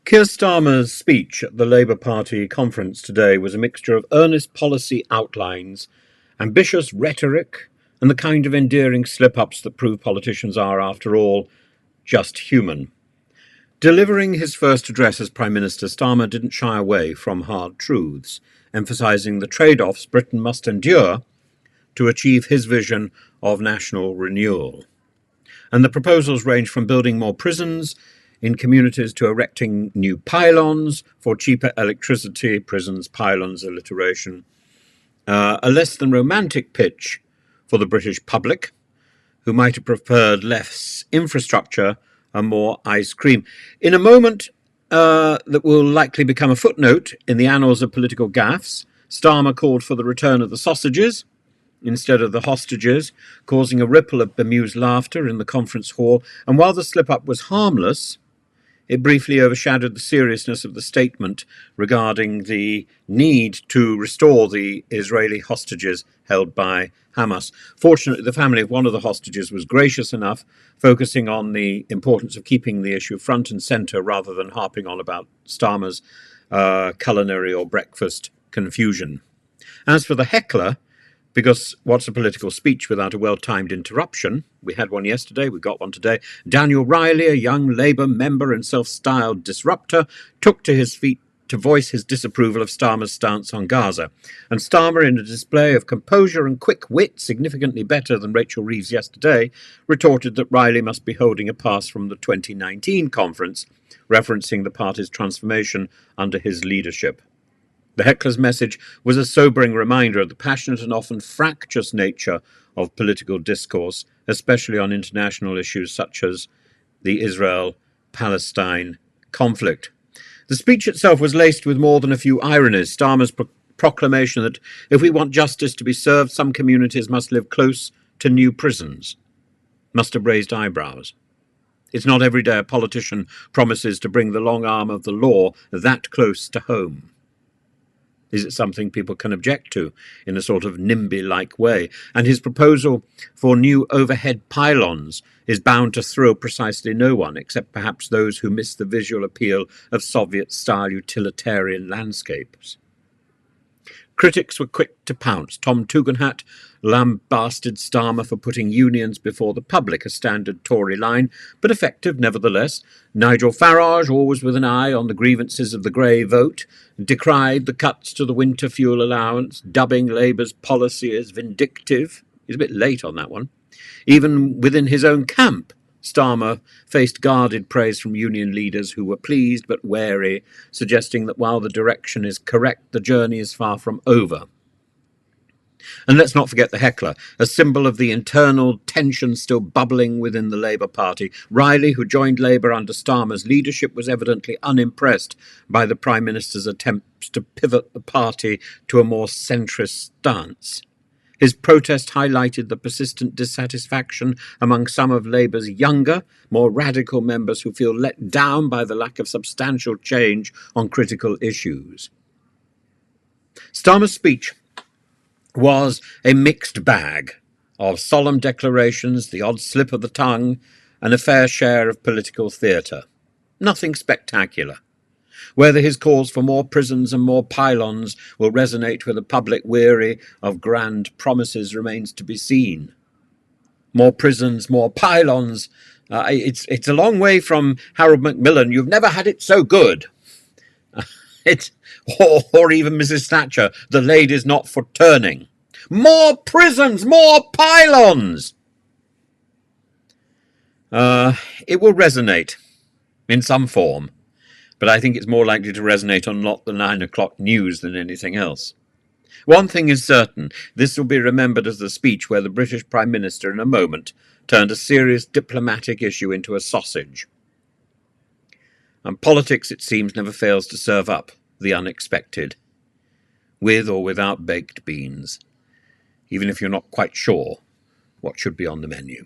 Keir Starmer's speech at the Labour Party conference today was a mixture of earnest policy outlines, ambitious rhetoric, and the kind of endearing slip-ups that prove politicians are, after all, just human. Delivering his first address as Prime Minister, Starmer didn't shy away from hard truths, emphasising the trade-offs Britain must endure to achieve his vision of national renewal. And the proposals range from building more prisons in communities to erecting new pylons for cheaper electricity, prisons, pylons, alliteration. A less than romantic pitch for the British public, who might have preferred less infrastructure and more ice cream. In a moment that will likely become a footnote in the annals of political gaffes, Starmer called for the return of the sausages instead of the hostages, causing a ripple of bemused laughter in the conference hall. And while the slip-up was harmless, it briefly overshadowed the seriousness of the statement regarding the need to restore the Israeli hostages held by Hamas. Fortunately, the family of one of the hostages was gracious enough, focusing on the importance of keeping the issue front and centre rather than harping on about Starmer's culinary or breakfast confusion. As for the heckler, because what's a political speech without a well-timed interruption? We had one yesterday, we got one today. Daniel Riley, a young Labour member and self-styled disruptor, took to his feet to voice his disapproval of Starmer's stance on Gaza. And Starmer, in a display of composure and quick wit, significantly better than Rachel Reeves yesterday, retorted that Riley must be holding a pass from the 2019 conference, referencing the party's transformation under his leadership. The heckler's message was a sobering reminder of the passionate and often fractious nature of political discourse, especially on international issues such as the Israel-Palestine conflict. The speech itself was laced with more than a few ironies. Starmer's proclamation that if we want justice to be served, some communities must live close to new prisons must have raised eyebrows. It's not every day a politician promises to bring the long arm of the law that close to home. Is it something people can object to in a sort of NIMBY-like way? And his proposal for new overhead pylons is bound to thrill precisely no one, except perhaps those who miss the visual appeal of Soviet-style utilitarian landscapes. Critics were quick to pounce. Tom Tugendhat lambasted Starmer for putting unions before the public, a standard Tory line, but effective nevertheless. Nigel Farage, always with an eye on the grievances of the grey vote, decried the cuts to the winter fuel allowance, dubbing Labour's policy as vindictive. He's a bit late on that one. Even within his own camp, Starmer faced guarded praise from union leaders who were pleased but wary, suggesting that while the direction is correct, the journey is far from over. And let's not forget the heckler, a symbol of the internal tension still bubbling within the Labour Party. Riley, who joined Labour under Starmer's leadership, was evidently unimpressed by the Prime Minister's attempts to pivot the party to a more centrist stance. His protest highlighted the persistent dissatisfaction among some of Labour's younger, more radical members who feel let down by the lack of substantial change on critical issues. Starmer's speech was a mixed bag of solemn declarations, the odd slip of the tongue, and a fair share of political theatre. Nothing spectacular. Whether his calls for more prisons and more pylons will resonate with a public weary of grand promises remains to be seen. More prisons, more pylons. It's a long way from Harold Macmillan, "You've never had it so good." Or even Mrs. Thatcher, "The lady's not for turning." More prisons, more pylons. It will resonate in some form, but I think it's more likely to resonate on not the 9 o'clock news than anything else. One thing is certain, this will be remembered as the speech where the British Prime Minister in a moment turned a serious diplomatic issue into a sausage. And politics, it seems, never fails to serve up the unexpected, with or without baked beans, even if you're not quite sure what should be on the menu.